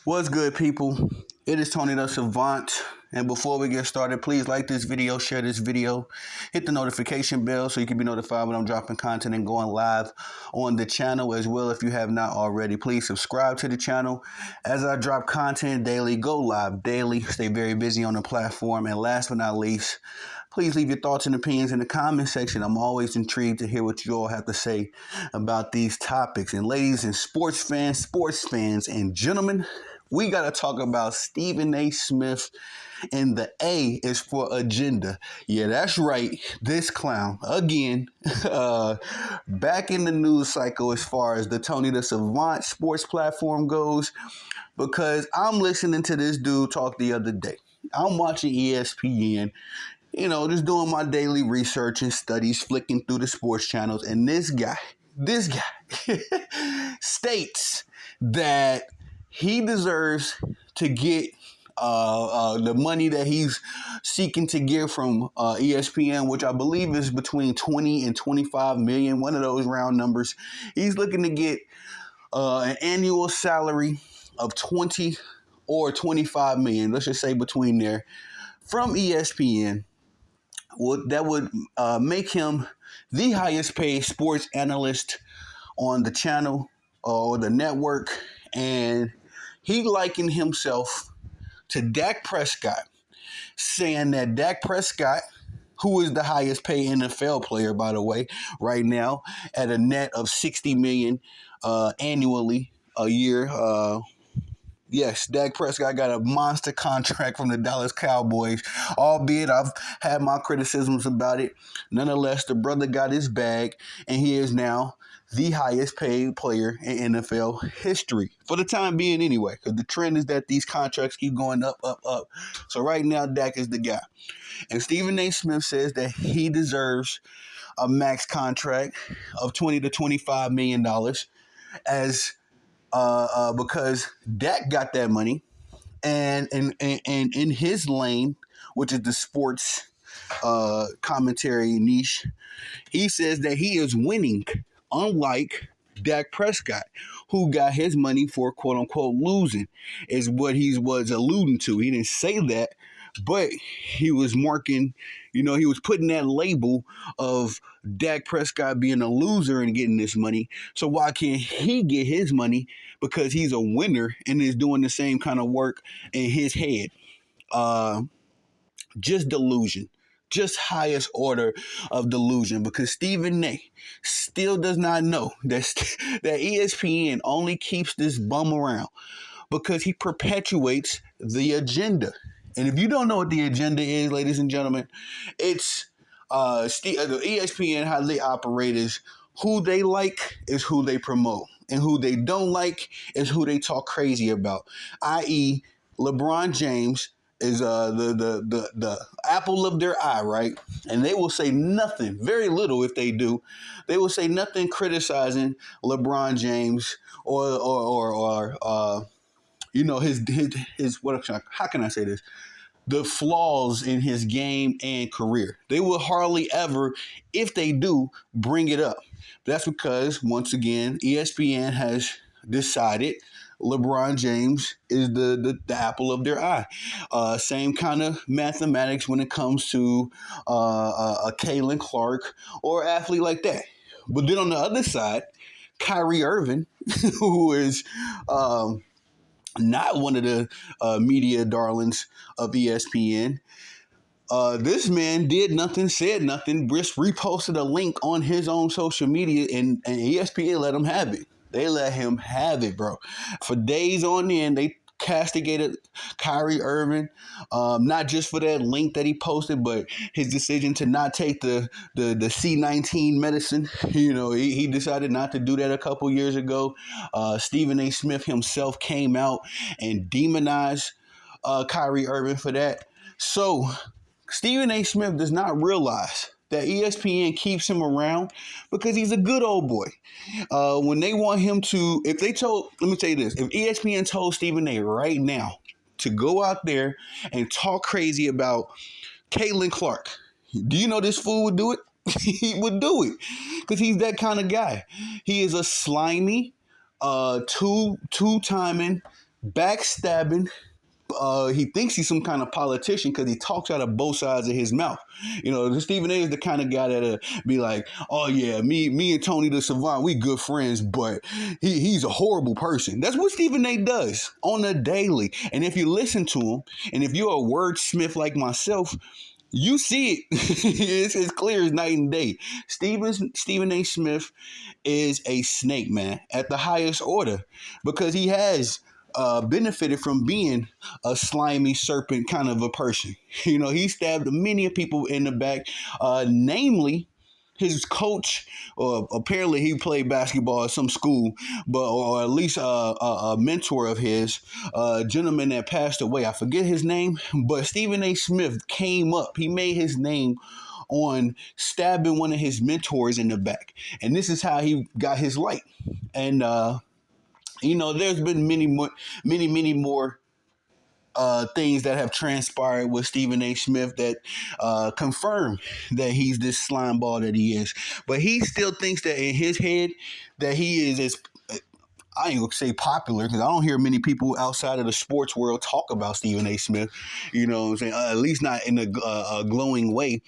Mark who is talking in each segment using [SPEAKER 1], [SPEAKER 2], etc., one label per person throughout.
[SPEAKER 1] What's good, people? It is Tony the Savant. And before we get started, please like this video, share this video, hit the notification bell so you can be notified when I'm dropping content and going live on the channel as well. If you have not already, please subscribe to the channel as I drop content daily, go live daily, stay very busy on the platform. And last but not least, please leave your thoughts and opinions in the comment section. I'm always intrigued to hear what you all have to say about these topics. And ladies and sports fans, and gentlemen, we got to talk about Stephen A. Smith, and the A is for agenda. Yeah, that's right. This clown, again, back in the news cycle as far as the Tony the Savant sports platform goes, because I'm listening to this dude talk the other day. I'm watching ESPN, just doing my daily research and studies, flicking through the sports channels, and this guy states that he deserves to get the money that he's seeking to get from ESPN, which I believe is between 20 and 25 million, one of those round numbers. He's looking to get an annual salary of 20 or 25 million, let's just say between there, from ESPN. That would make him the highest paid sports analyst on the channel or the network. And he likened himself to Dak Prescott, saying that Dak Prescott, who is the highest paid NFL player, by the way, right now at a net of $60 million annually a year. Yes, Dak Prescott got a monster contract from the Dallas Cowboys, albeit I've had my criticisms about it. Nonetheless, the brother got his bag, and he is now the highest paid player in NFL history, for the time being anyway, because the trend is that these contracts keep going up. So right now, Dak is the guy. And Stephen A. Smith says that he deserves a max contract of $20 to $25 million as because Dak got that money, and in his lane, which is the sports commentary niche, he says that he is winning, unlike Dak Prescott, who got his money for quote unquote losing, is what he was alluding to. He didn't say that, but he was marking, he was putting that label of Dak Prescott being a loser and getting this money. So why can't he get his money? Because he's a winner and is doing the same kind of work in his head. Just delusion. Just highest order of delusion, because Stephen A. still does not know that ESPN only keeps this bum around because he perpetuates the agenda. And if you don't know what the agenda is, ladies and gentlemen, it's the ESPN, how they operate is who they like is who they promote, and who they don't like is who they talk crazy about, i.e. LeBron James is the apple of their eye, right? And they will say nothing, very little if they do. They will say nothing criticizing LeBron James or his how can I say this? The flaws in his game and career. They will hardly ever, if they do, bring it up. That's because, once again, ESPN has decided LeBron James is the apple of their eye. Same kind of mathematics when it comes to a Caitlin Clark or an athlete like that. But then on the other side, Kyrie Irving, who is not one of the media darlings of ESPN. This man did nothing, said nothing, just reposted a link on his own social media, and ESPN let him have it. They let him have it, bro. For days on end, they castigated Kyrie Irving, not just for that link that he posted, but his decision to not take the C19 medicine. He decided not to do that a couple years ago. Stephen A. Smith himself came out and demonized Kyrie Irving for that. So Stephen A. Smith does not realize that ESPN keeps him around because he's a good old boy. When they want him to, let me tell you this, if ESPN told Stephen A. right now to go out there and talk crazy about Caitlin Clark, do you know this fool would do it? He would do it because he's that kind of guy. He is a slimy, two-timing backstabbing. He thinks he's some kind of politician because he talks out of both sides of his mouth. Stephen A is the kind of guy that'll be like, "Oh yeah, me and Tony the Savant, we good friends, but he's a horrible person." That's what Stephen A does on a daily. And if you listen to him, and if you're a wordsmith like myself, you see it. It's as clear as night and day. Stephen A. Smith is a snake, man, at the highest order, because he has benefited from being a slimy serpent kind of a person. He stabbed many people in the back, namely his coach, or apparently he played basketball at some school, or at least a mentor of his, a gentleman that passed away. I forget his name, but Stephen A. Smith came up. He made his name on stabbing one of his mentors in the back, and this is how he got his light. And there's been many more things that have transpired with Stephen A. Smith that confirm that he's this slime ball that he is. But he still thinks that in his head that he is as, I ain't gonna say popular, because I don't hear many people outside of the sports world talk about Stephen A. Smith. You know what I'm saying? At least not in a glowing way.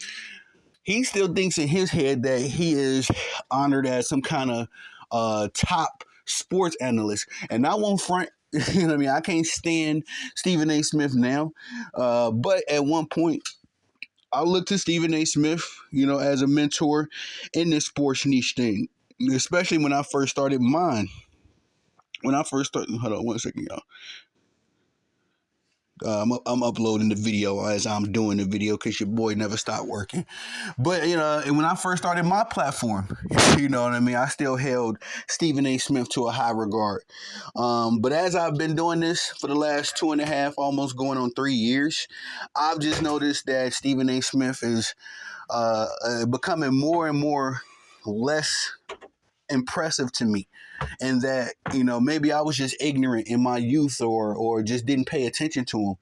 [SPEAKER 1] He still thinks in his head that he is honored as some kind of top sports analyst. And I won't front. You know what I mean? I can't stand Stephen A. Smith now. But at one point, I looked to Stephen A. Smith, as a mentor in this sports niche thing, especially when I first started mine. Hold on 1 second, y'all. I'm uploading the video as I'm doing the video because your boy never stopped working. But, and when I first started my platform, you know what I mean? I still held Stephen A. Smith to a high regard. But as I've been doing this for the last 2.5, almost going on 3 years, I've just noticed that Stephen A. Smith is becoming more and more less impressive to me, and that maybe I was just ignorant in my youth, or just didn't pay attention to him.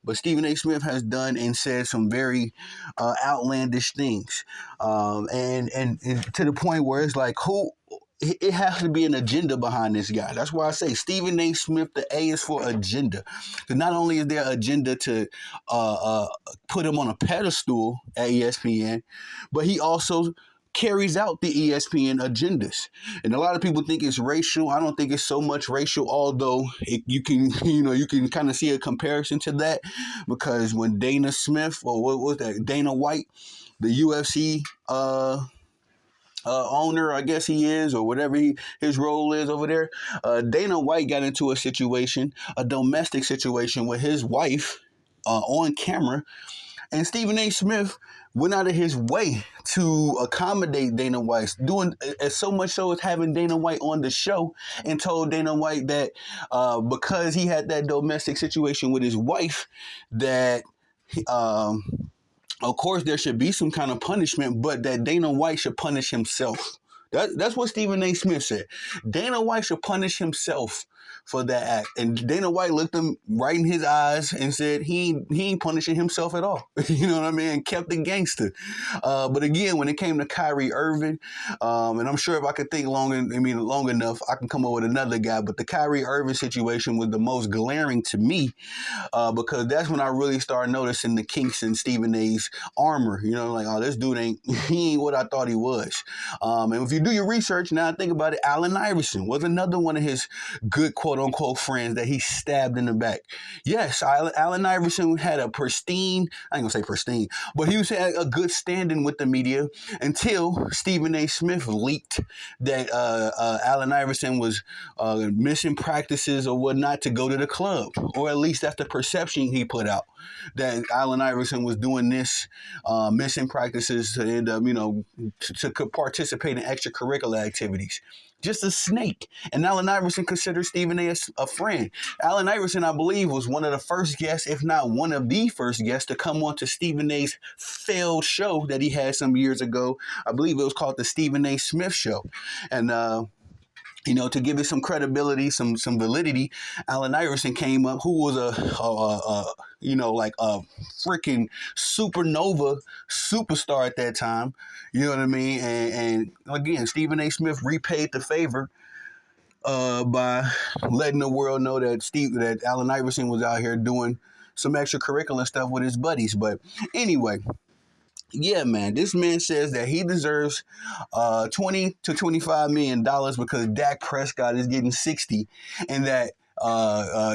[SPEAKER 1] But Stephen A. Smith has done and said some very outlandish things, and to the point where it's like, who? It has to be an agenda behind this guy. That's why I say Stephen A. Smith, the A is for agenda. Because not only is there agenda to put him on a pedestal at ESPN, but he also carries out the ESPN agendas. And a lot of people think it's racial. I don't think it's so much racial, although you can kind of see a comparison to that, because when Dana Smith, or what was that, Dana White, the UFC owner, I guess he is, or whatever his role is over there, Dana White got into a domestic situation with his wife on camera. And Stephen A. Smith went out of his way to accommodate Dana White, doing so much so as having Dana White on the show, and told Dana White that because he had that domestic situation with his wife, that of course there should be some kind of punishment, but that Dana White should punish himself. That's what Stephen A. Smith said. Dana White should punish himself for that act. And Dana White looked him right in his eyes and said he ain't punishing himself at all. You know what I mean? And kept it gangster. But again, when it came to Kyrie Irving, and I'm sure if I could think long enough, I can come up with another guy. But the Kyrie Irving situation was the most glaring to me, because that's when I really started noticing the kinks in Stephen A's armor. Like, oh, this dude ain't what I thought he was. And if you do your research, now I think about it, Allen Iverson was another one of his good quote-unquote friends that he stabbed in the back. Yes, Allen Iverson had a pristine, I ain't gonna say pristine, but he had a good standing with the media until Stephen A. Smith leaked that Allen Iverson was missing practices or whatnot to go to the club, or at least that's the perception he put out, that Allen Iverson was doing this, missing practices to end up, to participate in extracurricular activities. Just a snake. And Allen Iverson considers Stephen A. a friend. Allen Iverson, I believe, was one of the first guests, if not one of the first guests, to come on to Stephen A.'s failed show that he had some years ago. I believe it was called the Stephen A. Smith Show. And to give it some credibility, some validity, Allen Iverson came up, who was a freaking supernova superstar at that time. You know what I mean? And again, Stephen A. Smith repaid the favor by letting the world know that Allen Iverson was out here doing some extracurricular stuff with his buddies. But anyway, yeah, man, this man says that he deserves $20 to $25 million because Dak Prescott is getting 60, and that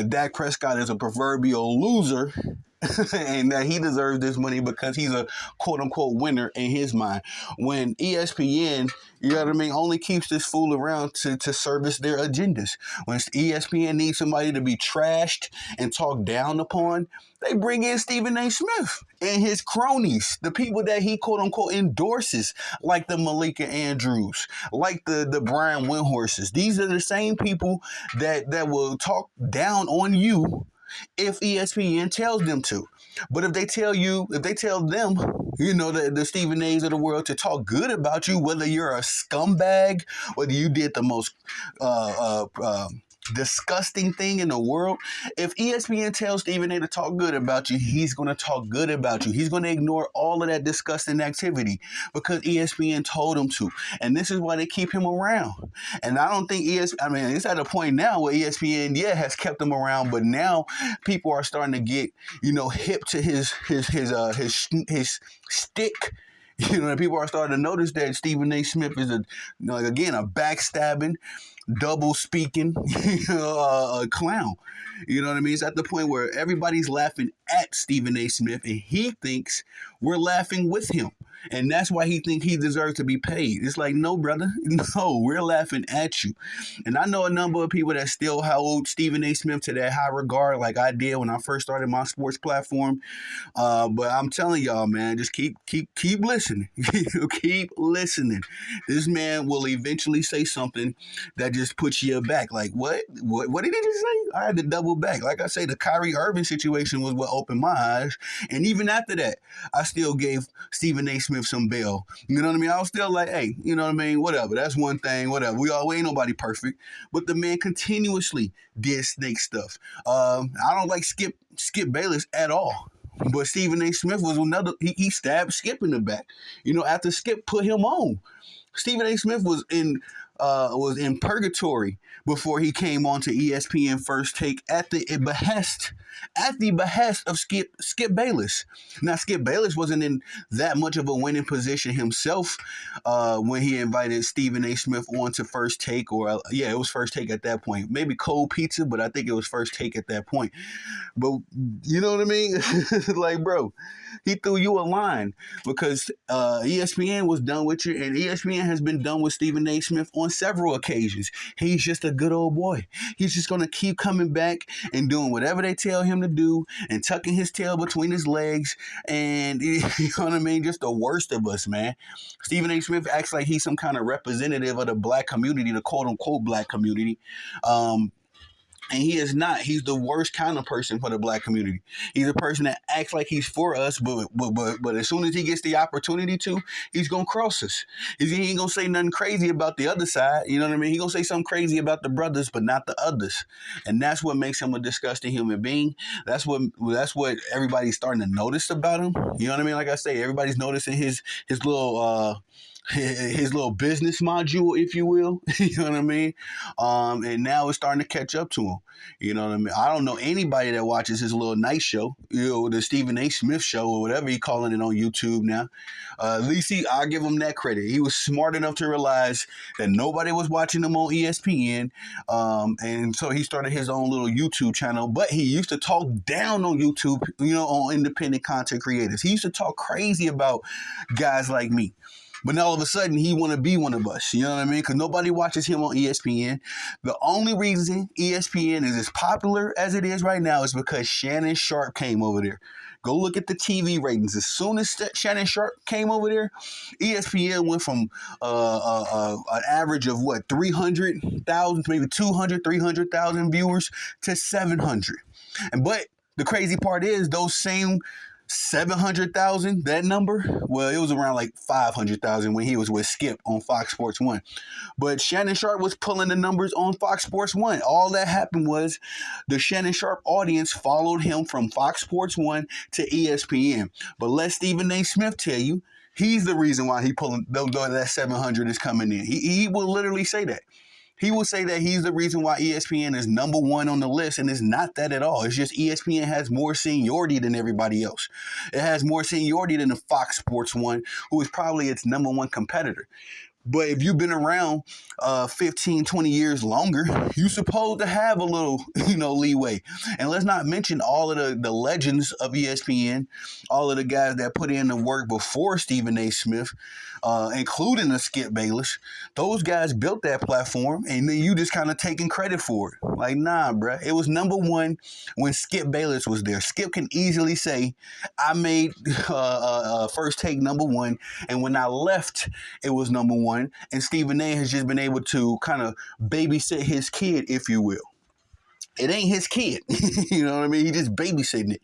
[SPEAKER 1] Dak Prescott is a proverbial loser. And that he deserves this money because he's a quote unquote winner in his mind. When ESPN, you know what I mean, only keeps this fool around to service their agendas. When ESPN needs somebody to be trashed and talked down upon, they bring in Stephen A. Smith and his cronies, the people that he quote unquote endorses, like the Malika Andrews, like the Brian Windhorses. These are the same people that will talk down on you if ESPN tells them to. But if they tell them, you know, the Stephen A's of the world to talk good about you, whether you're a scumbag, whether you did the most disgusting thing in the world, if ESPN tells Stephen A to talk good about you, he's going to talk good about you. He's going to ignore all of that disgusting activity because ESPN told him to. And this is why they keep him around. And I don't think it's at a point now where ESPN, has kept him around, but now people are starting to get, hip to his stick. People are starting to notice that Stephen A. Smith is a backstabbing, double speaking, a clown. You know what I mean? It's at the point where everybody's laughing at Stephen A. Smith, and he thinks we're laughing with him. And that's why he thinks he deserves to be paid. It's like, no, brother. No, we're laughing at you. And I know a number of people that still hold Stephen A. Smith to that high regard like I did when I first started my sports platform. But I'm telling y'all, man, just keep listening. Keep listening. This man will eventually say something that just puts you back. Like, what did he just say? I had to double back. Like I say, the Kyrie Irving situation was what opened my eyes. And even after that, I still gave Stephen A. Smith some bail. You know what I mean? I was still like, hey, you know what I mean? Whatever. That's one thing. Whatever. We ain't nobody perfect. But the man continuously did snake stuff. I don't like Skip Bayless at all. But Stephen A. Smith was another. He stabbed Skip in the back. After Skip put him on, Stephen A. Smith was in purgatory before he came on to ESPN First Take at the behest of Skip Bayless. Now, Skip Bayless wasn't in that much of a winning position himself when he invited Stephen A. Smith on to First Take, it was First Take at that point. Maybe Cold Pizza, but I think it was First Take at that point. But you know what I mean? Like, bro, he threw you a line because ESPN was done with you, and ESPN has been done with Stephen A. Smith on several occasions. He's just a good old boy. He's just going to keep coming back and doing whatever they tell him to do and tucking his tail between his legs. And you know what I mean? Just the worst of us, man. Stephen A. Smith acts like he's some kind of representative of the black community, the quote unquote black community. And he is not. He's the worst kind of person for the black community. He's a person that acts like he's for us, but as soon as he gets the opportunity to, he's going to cross us. He ain't going to say nothing crazy about the other side. You know what I mean? He's going to say something crazy about the brothers, but not the others. And that's what makes him a disgusting human being. That's what everybody's starting to notice about him. You know what I mean? Like I say, everybody's noticing his little business module, if you will. You know what I mean? And now it's starting to catch up to him. You know what I mean? I don't know anybody that watches his little night show, the Stephen A. Smith show or whatever he's calling it on YouTube now. At least I'll give him that credit. He was smart enough to realize that nobody was watching him on ESPN. And so he started his own little YouTube channel. But he used to talk down on YouTube, on independent content creators. He used to talk crazy about guys like me. But now all of a sudden, he want to be one of us. You know what I mean? Because nobody watches him on ESPN. The only reason ESPN is as popular as it is right now is because Shannon Sharp came over there. Go look at the TV ratings. As soon as Shannon Sharp came over there, ESPN went from an average of 300,000, maybe 200, 300,000 viewers to 700. But the crazy part is those same 700,000, that number, well, it was around like 500,000 when he was with Skip on Fox Sports 1. But Shannon Sharp was pulling the numbers on Fox Sports 1. All that happened was the Shannon Sharp audience followed him from Fox Sports 1 to ESPN. But let Stephen A. Smith tell you, he's the reason why he pulling that 700 is coming in. He will literally say that. He will say that he's the reason why ESPN is number one on the list, and it's not that at all. It's just ESPN has more seniority than everybody else. It has more seniority than the Fox Sports one, who is probably its number one competitor. But if you've been around 15, 20 years longer, you're supposed to have a little, leeway. And let's not mention all of the legends of ESPN, all of the guys that put in the work before Stephen A. Smith, including the Skip Bayless. Those guys built that platform, and then you just kind of taking credit for it. Like, nah, bruh. It was number one when Skip Bayless was there. Skip can easily say, I made First Take number one, and when I left, it was number one. And Stephen A has just been able to kind of babysit his kid, if you will. It ain't his kid. You know what I mean? He just babysitting it.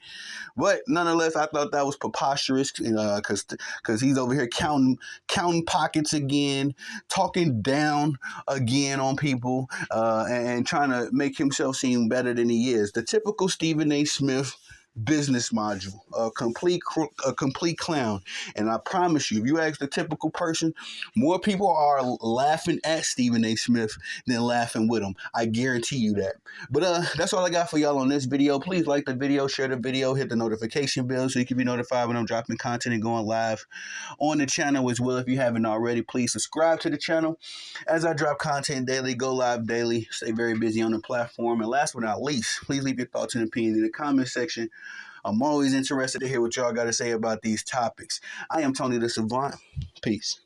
[SPEAKER 1] But nonetheless, I thought that was preposterous because he's over here counting pockets again, talking down again on people, and trying to make himself seem better than he is. The typical Stephen A. Smith business module, a complete clown. And I promise you, if you ask the typical person, more people are laughing at Stephen A. Smith than laughing with him. I guarantee you that. But that's all I got for y'all on this video. Please like the video, share the video, hit the notification bell so you can be notified when I'm dropping content and going live on the channel as well. If you haven't already, please subscribe to the channel as I drop content daily, go live daily, stay very busy on the platform. And last but not least, please leave your thoughts and opinions in the comment section. I'm always interested to hear what y'all got to say about these topics. I am Tony the Savant. Peace.